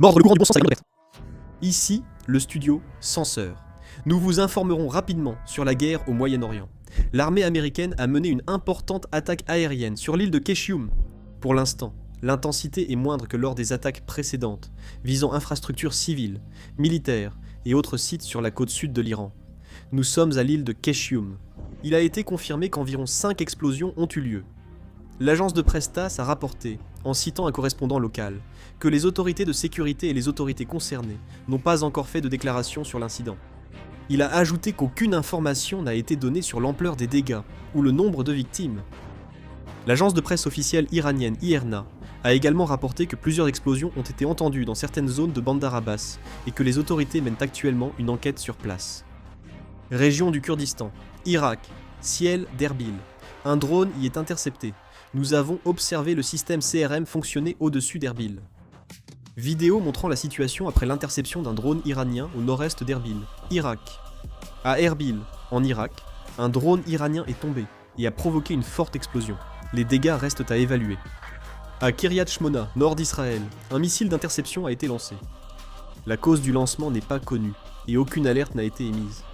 Mordre le courant du bon sens avec notre. Ici, le studio Censeur. Nous vous informerons rapidement sur la guerre au Moyen-Orient. L'armée américaine a mené une importante attaque aérienne sur l'île de Keshium. Pour l'instant, l'intensité est moindre que lors des attaques précédentes, visant infrastructures civiles, militaires et autres sites sur la côte sud de l'Iran. Nous sommes à l'île de Keshium. Il a été confirmé qu'environ 5 explosions ont eu lieu. L'agence de presse TASS a rapporté, en citant un correspondant local, que les autorités de sécurité et les autorités concernées n'ont pas encore fait de déclaration sur l'incident. Il a ajouté qu'aucune information n'a été donnée sur l'ampleur des dégâts ou le nombre de victimes. L'agence de presse officielle iranienne IRNA a également rapporté que plusieurs explosions ont été entendues dans certaines zones de Bandar Abbas et que les autorités mènent actuellement une enquête sur place. Région du Kurdistan, Irak, ciel d'Erbil. Un drone y est intercepté. Nous avons observé le système CRM fonctionner au-dessus d'Erbil. Vidéo montrant la situation après l'interception d'un drone iranien au nord-est d'Erbil, Irak. À Erbil, en Irak, un drone iranien est tombé et a provoqué une forte explosion. Les dégâts restent à évaluer. À Kiryat Shmona, nord d'Israël, un missile d'interception a été lancé. La cause du lancement n'est pas connue et aucune alerte n'a été émise.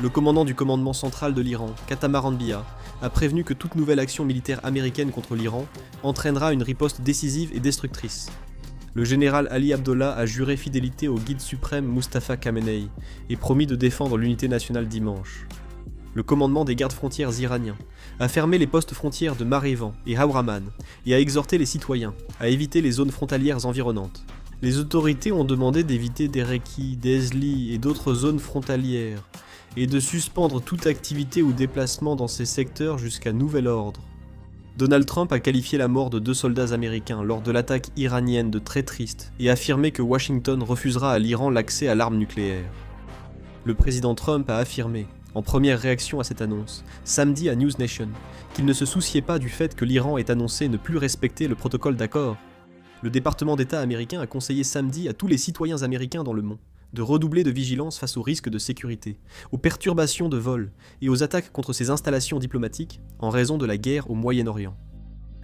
Le commandant du commandement central de l'Iran, Katamaran Bia, a prévenu que toute nouvelle action militaire américaine contre l'Iran entraînera une riposte décisive et destructrice. Le général Ali Abdollah a juré fidélité au guide suprême Mustafa Khamenei et promis de défendre l'unité nationale dimanche. Le commandement des gardes-frontières iraniens a fermé les postes frontières de Marevan et Hawraman et a exhorté les citoyens à éviter les zones frontalières environnantes. Les autorités ont demandé d'éviter Dereki, Dezli et d'autres zones frontalières et de suspendre toute activité ou déplacement dans ces secteurs jusqu'à nouvel ordre. Donald Trump a qualifié la mort de 2 soldats américains lors de l'attaque iranienne de très triste et affirmé que Washington refusera à l'Iran l'accès à l'arme nucléaire. Le président Trump a affirmé, en première réaction à cette annonce, samedi à News Nation, qu'il ne se souciait pas du fait que l'Iran ait annoncé ne plus respecter le protocole d'accord. Le département d'État américain a conseillé samedi à tous les citoyens américains dans le monde de redoubler de vigilance face aux risques de sécurité, aux perturbations de vol et aux attaques contre ces installations diplomatiques en raison de la guerre au Moyen-Orient.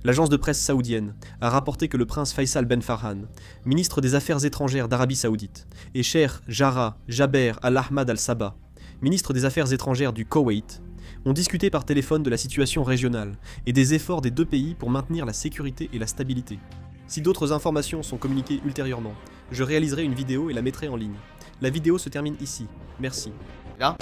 L'agence de presse saoudienne a rapporté que le prince Faisal Ben Farhan, ministre des Affaires étrangères d'Arabie Saoudite, et Cheikh Jarrah Jaber Al-Ahmad Al-Sabah, ministre des Affaires étrangères du Koweït, ont discuté par téléphone de la situation régionale et des efforts des deux pays pour maintenir la sécurité et la stabilité. Si d'autres informations sont communiquées ultérieurement, je réaliserai une vidéo et la mettrai en ligne. La vidéo se termine ici. Merci. Là